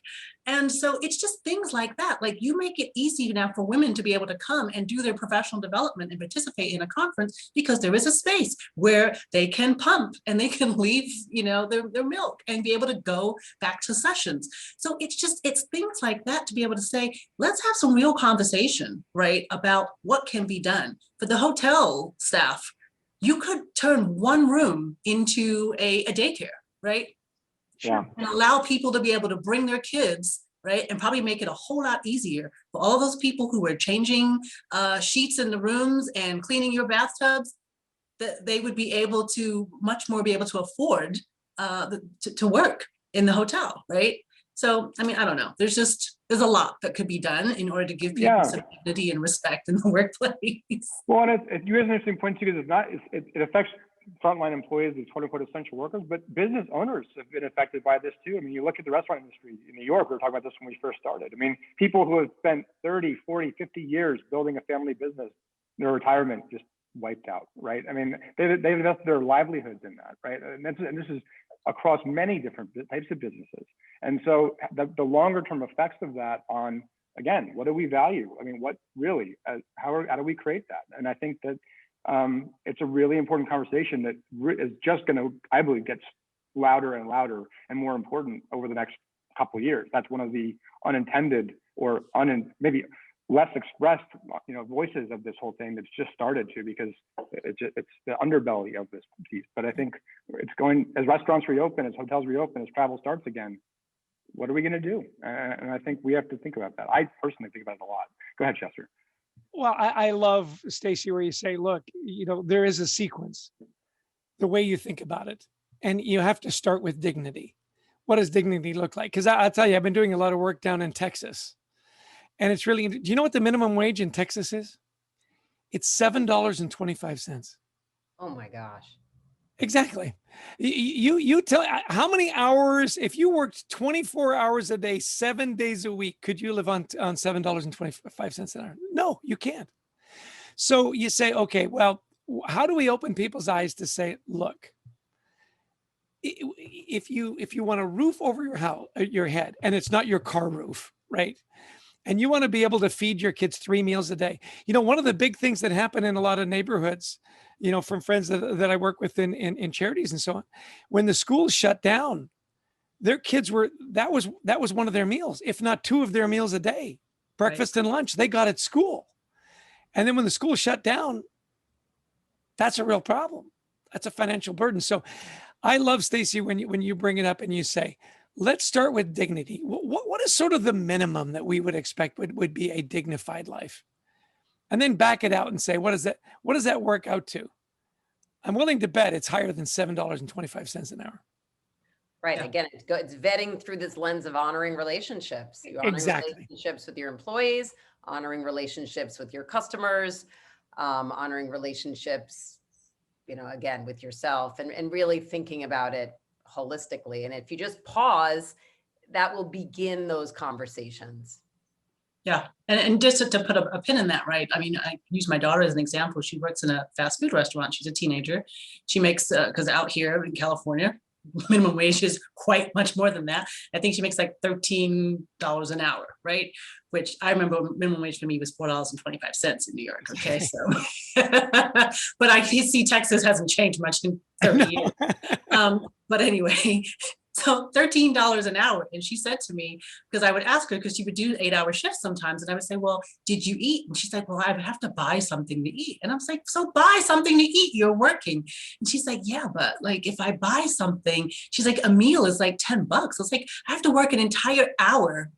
And so it's just things like that. Like, you make it easy now for women to be able to come and do their professional development and participate in a conference, because there is a space where they can pump and they can leave, their milk and be able to go back to sessions. So it's things like that to be able to say, let's have some real conversation, right, about what can be done. For the hotel staff, you could turn one room into a daycare, right? Yeah. And allow people to be able to bring their kids, right? And probably make it a whole lot easier for all those people who are changing sheets in the rooms and cleaning your bathtubs, that they would be able to much more be able to afford to work in the hotel, right? So, I mean, I don't know. There's a lot that could be done in order to give people some dignity and respect in the workplace. Well, and you raise an interesting point too, because it affects frontline employees, these quote unquote essential workers, but business owners have been affected by this too. I mean, you look at the restaurant industry in New York, we were talking about this when we first started. I mean, people who have spent 30, 40, 50 years building a family business, their retirement just wiped out, right? I mean, they've invested their livelihoods in that, right? And this is across many different types of businesses. And so the longer term effects of that on, again, what do we value? I mean, what really, how do we create that? And I think that it's a really important conversation that is just going to, I believe, get louder and louder and more important over the next couple of years. That's one of the unintended or maybe less expressed, voices of this whole thing that's just started to, because it's the underbelly of this piece. But I think it's going, as restaurants reopen, as hotels reopen, as travel starts again, what are we going to do? And I think we have to think about that. I personally think about it a lot. Go ahead, Chester. Well, I love, Stacey, where you say, look, there is a sequence, the way you think about it, and you have to start with dignity. What does dignity look like? Because I'll tell you, I've been doing a lot of work down in Texas, and it's really, do you know what the minimum wage in Texas is? It's $7.25. Oh my gosh. Exactly. You tell, how many hours, if you worked 24 hours a day, 7 days a week, could you live on $7.25 an hour? No, you can't. So you say, okay, well, how do we open people's eyes to say, look, if you want a roof over your head, and it's not your car roof, right? And you want to be able to feed your kids 3 meals a day. One of the big things that happen in a lot of neighborhoods, from friends that I work with in charities and so on, when the schools shut down, their kids that was one of their meals, if not 2 of their meals a day, breakfast and lunch, they got at school. And then when the school shut down, that's a real problem. That's a financial burden. So I love, Stacey, when you bring it up and you say, let's start with dignity. What is sort of the minimum that we would expect would be a dignified life? And then back it out and say, what does that work out to? I'm willing to bet it's higher than $7.25 an hour. Right. Yeah. Again, it's vetting through this lens of honoring relationships. You're honoring Exactly. relationships with your employees, honoring relationships with your customers, honoring relationships, again, with yourself, and really thinking about it holistically. And if you just pause, that will begin those conversations. Yeah. And just to put a pin in that, right? I mean, I use my daughter as an example. She works in a fast food restaurant. She's a teenager. She makes, because out here in California, minimum wage is quite much more than that. I think she makes like $13 an hour, right? Which I remember minimum wage for me was $4.25 in New York. Okay, so, but I see Texas hasn't changed much in 30 years. But anyway, so $13 an hour. And she said to me, because I would ask her, because she would do 8-hour shifts sometimes. And I would say, well, did you eat? And she's like, well, I would have to buy something to eat. And I was like, so buy something to eat. You're working. And she's like, yeah, but like if I buy something, she's like, a meal is like $10. I was like, I have to work an entire hour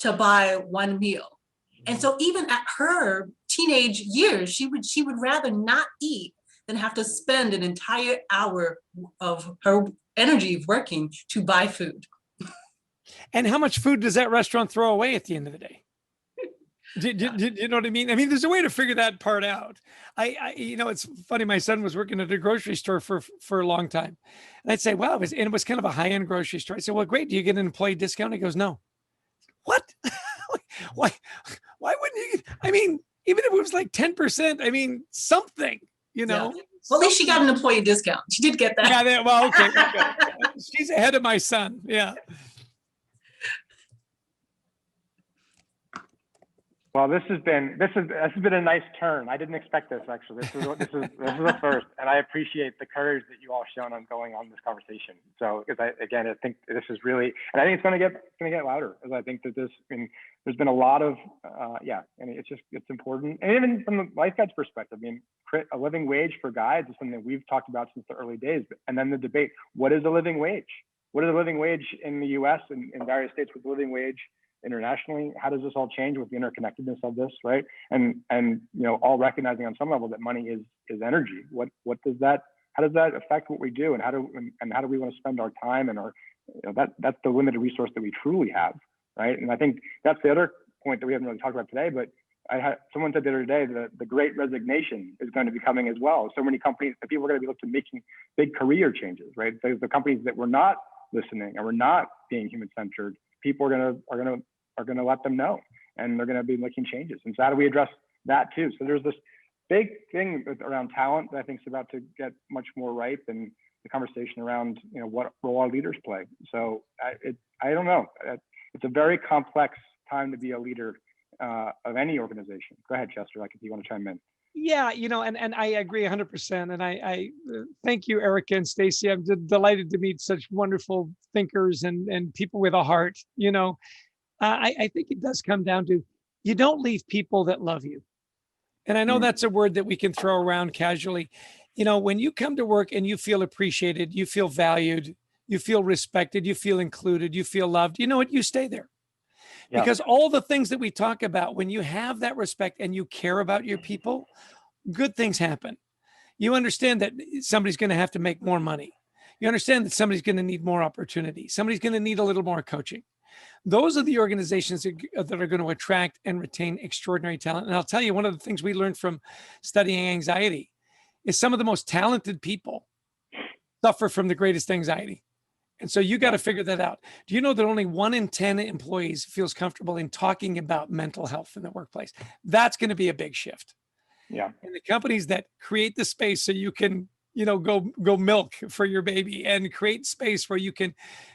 to buy one meal. And so even at her teenage years, she would rather not eat than have to spend an entire hour of her energy working to buy food. And how much food does that restaurant throw away at the end of the day? Do you know what I mean? I mean, there's a way to figure that part out. It's funny. My son was working at a grocery store for a long time. And I'd say, wow, it was kind of a high-end grocery store. I said, well, great. Do you get an employee discount? He goes, no. What? Why wouldn't you? I mean, even if it was like 10%, I mean, something, Yeah. Well, at least she got an employee discount. She did get that. Yeah, well, okay. She's ahead of my son. Yeah. Well, this has been a nice turn. I didn't expect this actually. This is a first, and I appreciate the courage that you all shown on going on this conversation. So, because I think this is really, and I think it's going to get louder. Because I think that there's been a lot of and it's important. And even from the LifeGuides perspective, I mean, a living wage for guides is something that we've talked about since the early days. And then the debate: what is a living wage? What is a living wage in the U.S. and in various states with living wage? Internationally, how does this all change with the interconnectedness of this, right? And all recognizing on some level that money is energy. How does that affect what we do, and how do we want to spend our time and our that's the limited resource that we truly have, right? And I think that's the other point that we haven't really talked about today, but someone said the other day that the great resignation is going to be coming as well. So many companies, people are going to be looking to making big career changes, right? So the companies that were not listening and were not being human-centered, people are going to let them know, and they're going to be making changes. And so how do we address that too? So there's this big thing around talent that I think is about to get much more ripe, and the conversation around what role our leaders play. So I don't know. It's a very complex time to be a leader of any organization. Go ahead, Chester. If you want to chime in. Yeah, and I agree 100%. And I thank you, Erica and Stacey. I'm delighted to meet such wonderful thinkers and people with a heart. I think it does come down to, you don't leave people that love you. And I know that's a word that we can throw around casually. When you come to work and you feel appreciated, you feel valued, you feel respected, you feel included, you feel loved, you know what? You stay there. Yeah. Because all the things that we talk about, when you have that respect and you care about your people, good things happen. You understand that somebody's going to have to make more money. You understand that somebody's going to need more opportunity. Somebody's going to need a little more coaching. Those are the organizations that are going to attract and retain extraordinary talent. And I'll tell you, one of the things we learned from studying anxiety is some of the most talented people suffer from the greatest anxiety. And so you got to figure that out. Do you know that only 1 in 10 employees feels comfortable in talking about mental health in the workplace? That's going to be a big shift. Yeah. And the companies that create the space so you can, go milk for your baby and create space where you can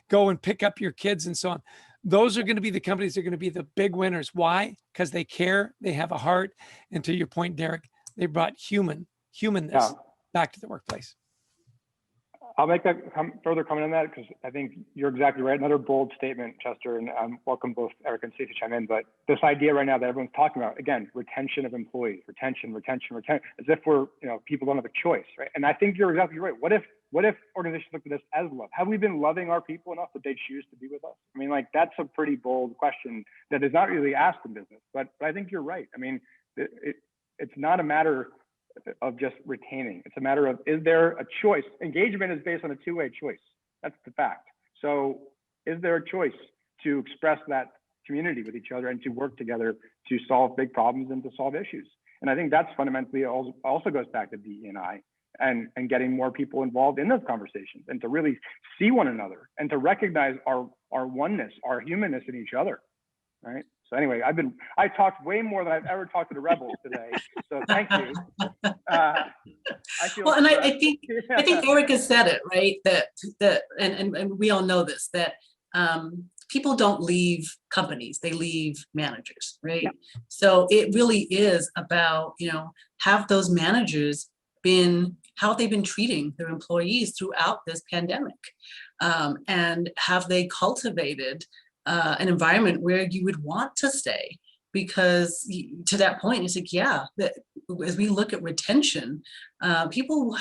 go and pick up your kids and so on. Those are going to be the companies that are going to be the big winners. Why? Because they care, they have a heart. And to your point, Derek, they brought humanness back to the workplace. I'll make that further comment on that, because I think you're exactly right. Another bold statement, Chester, and welcome both Eric and Stacey to chime in. But this idea right now that everyone's talking about, again, retention of employees, retention, as if we're, people don't have a choice, right? And I think you're exactly right. What if organizations look at this as love? Have we been loving our people enough that they choose to be with us? I mean, that's a pretty bold question that is not really asked in business, but I think you're right. I mean, it's not a matter of just retaining. It's a matter of, is there a choice? Engagement is based on a two-way choice. That's the fact. So is there a choice to express that community with each other and to work together to solve big problems and to solve issues? And I think that's fundamentally also goes back to DE&I and getting more people involved in those conversations and to really see one another and to recognize our oneness, our humanness in each other, right? So anyway, I talked way more than I've ever talked to the rebels today. So thank you. I feel well, and I think Erica said it, right? That and we all know this, that people don't leave companies, they leave managers, right? Yeah. So it really is about, have those managers how they've been treating their employees throughout this pandemic, and have they cultivated an environment where you would want to stay? Because to that point, it's like, yeah, that as we look at retention, people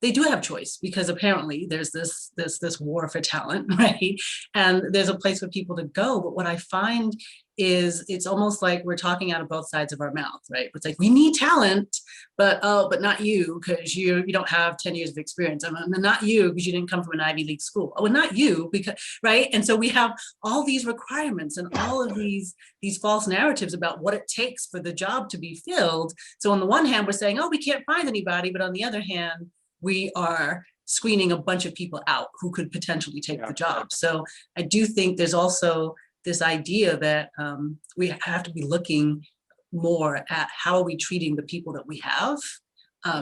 they do have choice, because apparently there's this war for talent, right? And there's a place for people to go. But what I find is it's almost like we're talking out of both sides of our mouth, right? It's like, we need talent, but not you, because you don't have 10 years of experience. And not you, because you didn't come from an Ivy League school. Oh, and not you, because, right? And so we have all these requirements and all of these false narratives about what it takes for the job to be filled. So on the one hand, we're saying, oh, we can't find anybody. But on the other hand, we are screening a bunch of people out who could potentially take the job. So I do think there's also this idea that we have to be looking more at how are we treating the people that we have,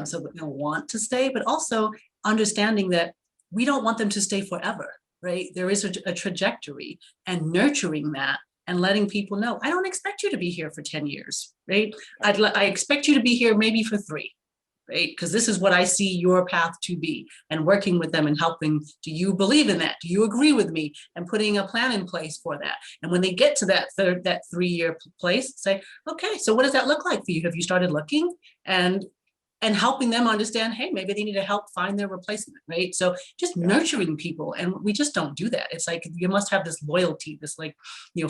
so that they'll want to stay, but also understanding that we don't want them to stay forever, right? There is a trajectory, and nurturing that and letting people know, I don't expect you to be here for 10 years, right? I expect you to be here maybe for 3. Right? Because this is what I see your path to be, and working with them and helping. Do you believe in that? Do you agree with me? And putting a plan in place for that. And when they get to that 3-year place, say, okay, so what does that look like for you? Have you started looking? And helping them understand, hey, maybe they need to help find their replacement, right? So just nurturing people, and we just don't do that. It's like, you must have this loyalty, this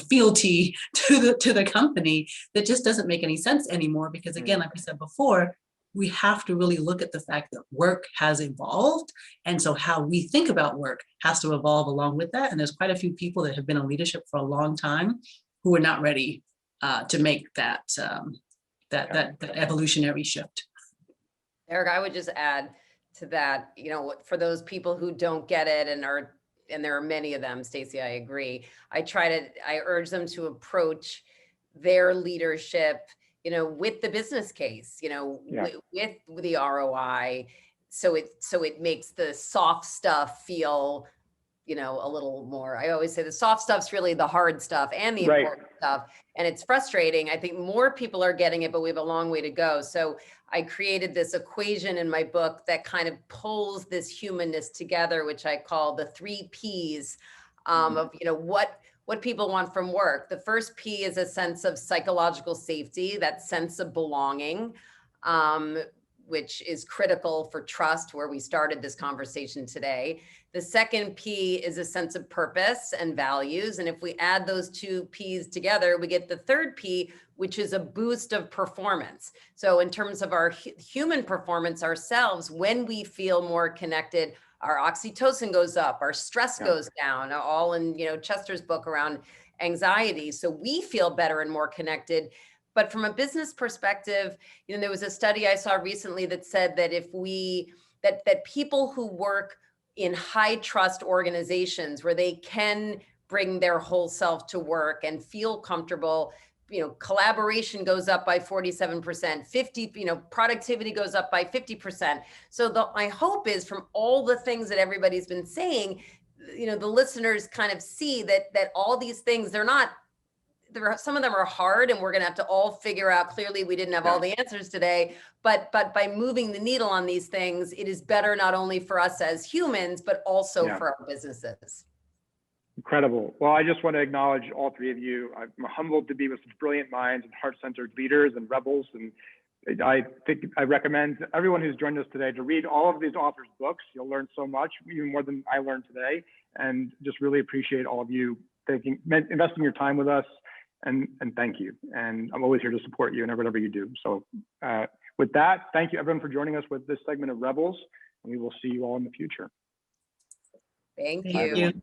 fealty to the company that just doesn't make any sense anymore. Because again, like we said before, we have to really look at the fact that work has evolved. And so how we think about work has to evolve along with that. And there's quite a few people that have been in leadership for a long time who are not ready to make that evolutionary shift. Eric, I would just add to that, for those people who don't get it and there are many of them, Stacey, I agree. I urge them to approach their leadership with the business case, with the ROI, so it makes the soft stuff feel, a little more. I always say the soft stuff's really the hard stuff and the important stuff, and it's frustrating. I think more people are getting it, but we have a long way to go. So I created this equation in my book that kind of pulls this humanness together, which I call the 3 Ps of what people want from work. The first P is a sense of psychological safety, that sense of belonging, which is critical for trust, where we started this conversation today. The second P is a sense of purpose and values. And if we add those 2 Ps together, we get the third P, which is a boost of performance. So in terms of our human performance ourselves, when we feel more connected, our oxytocin goes up, our stress goes down, all in, Chester's book around anxiety. So we feel better and more connected. But from a business perspective, there was a study I saw recently that said that that people who work in high trust organizations where they can bring their whole self to work and feel comfortable, collaboration goes up by 47%, productivity goes up by 50%. So my hope is, from all the things that everybody's been saying, the listeners kind of see that all these things, some of them are hard, and we're going to have to all figure out. Clearly, we didn't have all the answers today, but by moving the needle on these things, it is better not only for us as humans, but also for our businesses. Incredible. Well, I just want to acknowledge all 3 of you. I'm humbled to be with such brilliant minds and heart-centered leaders and rebels. And I think I recommend everyone who's joined us today to read all of these authors' books. You'll learn so much, even more than I learned today. And just really appreciate all of you investing your time with us. And thank you. And I'm always here to support you in whatever you do. So With that, thank you everyone for joining us with this segment of Rebels, and we will see you all in the future. Thank Thank you. you.